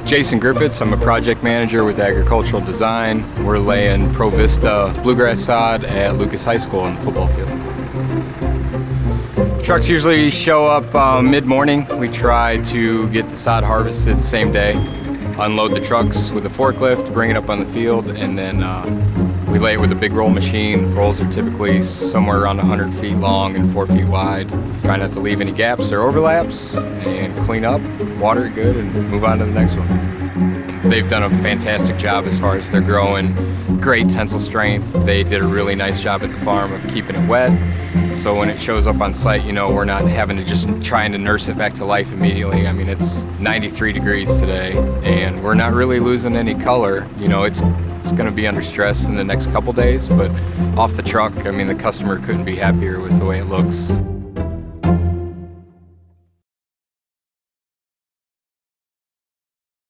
Jason Griffiths, I'm a project manager with Agricultural Design. We're laying ProVista Bluegrass sod at Lucas High School on the football field. Trucks usually show up mid-morning. We try to get the sod harvested the same day, unload the trucks with a forklift, bring it up on the field, and then we lay it with a big roll machine. Rolls are typically somewhere around 100 feet long and 4 feet wide. Try not to leave any gaps or overlaps, and clean up, water it good, and move on to the next one. They've done a fantastic job as far as they're growing. Great tensile strength. They did a really nice job at the farm of keeping it wet. So when it shows up on site, you know, we're not having to just trying to nurse it back to life immediately. I mean, it's 93 degrees today, and we're not really losing any color. You know, it's going to be under stress in the next couple days, but off the truck, I mean, the customer couldn't be happier with the way it looks.